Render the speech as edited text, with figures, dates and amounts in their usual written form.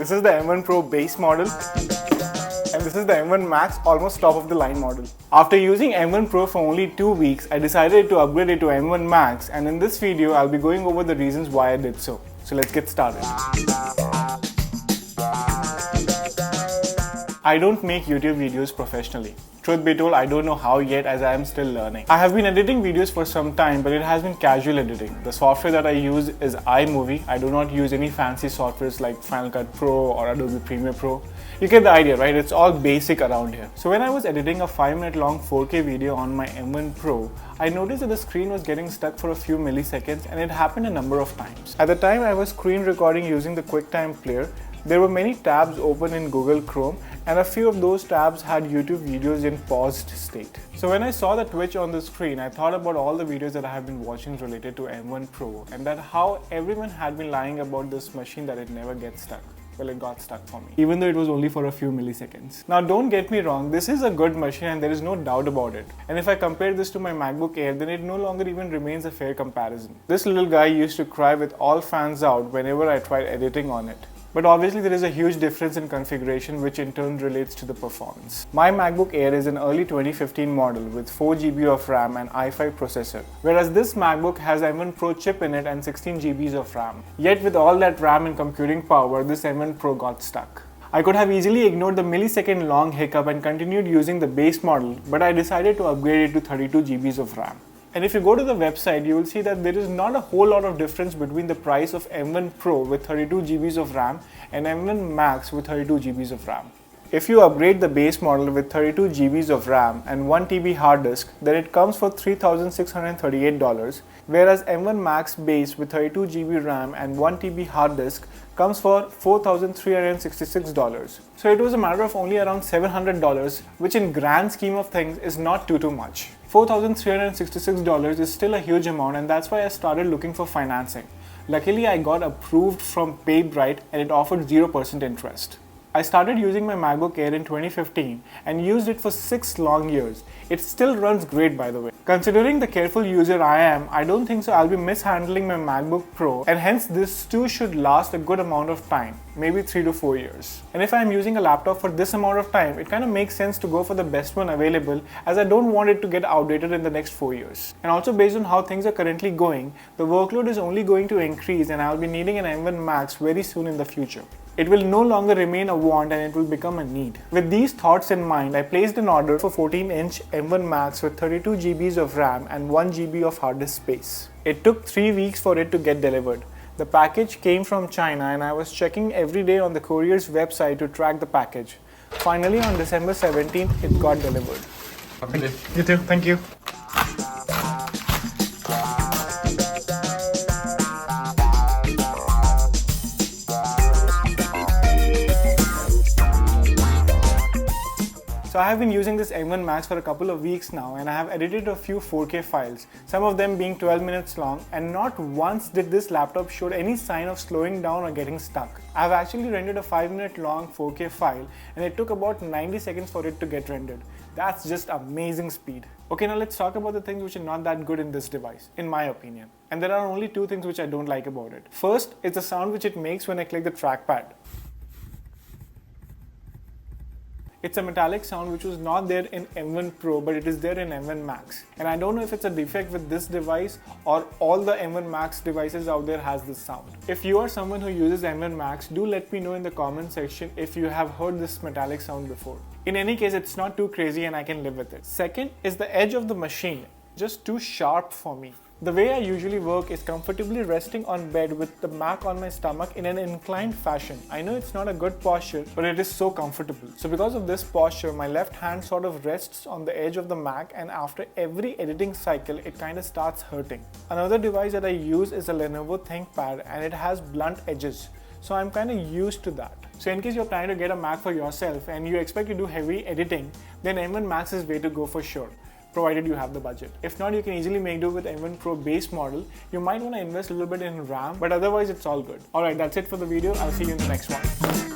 This is the M1 Pro base model, and this is the M1 Max almost top of the line model. After using M1 Pro for only 2 weeks, I decided to upgrade it to M1 Max, and in this video I'll be going over the reasons why I did so. So let's get started. I don't make YouTube videos professionally. Truth be told, I don't know how yet, as I am still learning. I have been editing videos for some time, but it has been casual editing. The software that I use is iMovie. I do not use any fancy softwares like Final Cut Pro or Adobe Premiere Pro. You get the idea, right? It's all basic around here. So when I was editing a 5-minute long 4K video on my M1 Pro, I noticed that the screen was getting stuck for a few milliseconds, and it happened a number of times. At the time I was screen recording using the QuickTime Player, there were many tabs open in Google Chrome, and a few of those tabs had YouTube videos in paused state. So when I saw the twitch on the screen, I thought about all the videos that I have been watching related to M1 Pro, and that how everyone had been lying about this machine that it never gets stuck. Well, it got stuck for me, even though it was only for a few milliseconds. Now don't get me wrong, this is a good machine and there is no doubt about it. And if I compare this to my MacBook Air, then it no longer even remains a fair comparison. This little guy used to cry with all fans out whenever I tried editing on it. But obviously there is a huge difference in configuration, which in turn relates to the performance. My MacBook Air is an early 2015 model with 4 GB of RAM and i5 processor, whereas this MacBook has M1 Pro chip in it and 16 GB of RAM. Yet with all that RAM and computing power, this M1 Pro got stuck. I could have easily ignored the millisecond long hiccup and continued using the base model, but I decided to upgrade it to 32 GB of RAM. And if you go to the website, you will see that there is not a whole lot of difference between the price of M1 Pro with 32 GB of RAM and M1 Max with 32 GB of RAM. If you upgrade the base model with 32 GB of RAM and 1 TB hard disk, then it comes for $3,638, whereas M1 Max base with 32 GB RAM and 1 TB hard disk comes for $4,366. So it was a matter of only around $700, which in grand scheme of things is not too much. $4,366 is still a huge amount, and that's why I started looking for financing. Luckily, I got approved from PayBright and it offered 0% interest. I started using my MacBook Air in 2015 and used it for 6 long years. It still runs great, by the way. Considering the careful user I am, I don't think so I'll be mishandling my MacBook Pro, and hence this too should last a good amount of time, maybe 3 to 4 years. And if I'm using a laptop for this amount of time, it kind of makes sense to go for the best one available, as I don't want it to get outdated in the next 4 years. And also based on how things are currently going, the workload is only going to increase and I'll be needing an M1 Max very soon in the future. It will no longer remain a want and it will become a need. With these thoughts in mind, I placed an order for 14-inch M1 Max with 32 GB of RAM and 1 GB of hard disk space. It took 3 weeks for it to get delivered. The package came from China and I was checking every day on the courier's website to track the package. Finally, on December 17th, it got delivered. Okay. You too, thank you. So I have been using this M1 Max for a couple of weeks now, and I have edited a few 4K files, some of them being 12 minutes long, and not once did this laptop show any sign of slowing down or getting stuck. I have actually rendered a 5-minute long 4K file, and it took about 90 seconds for it to get rendered. That's just amazing speed. Okay, now let's talk about the things which are not that good in this device, in my opinion. And there are only 2 things which I don't like about it. First, it's the sound which it makes when I click the trackpad. It's a metallic sound which was not there in M1 Pro, but it is there in M1 Max. And I don't know if it's a defect with this device or all the M1 Max devices out there has this sound. If you are someone who uses M1 Max, do let me know in the comment section if you have heard this metallic sound before. In any case, it's not too crazy and I can live with it. Second is the edge of the machine, just too sharp for me. The way I usually work is comfortably resting on bed with the Mac on my stomach in an inclined fashion. I know it's not a good posture, but it is so comfortable. So because of this posture, my left hand sort of rests on the edge of the Mac, and after every editing cycle, it kind of starts hurting. Another device that I use is a Lenovo ThinkPad, and it has blunt edges. So I'm kind of used to that. So in case you're planning to get a Mac for yourself and you expect to do heavy editing, then M1 Max is way to go for sure, provided you have the budget. If not, you can easily make do with M1 Pro base model. You might want to invest a little bit in RAM, but otherwise it's all good. Alright, that's it for the video. I'll see you in the next one.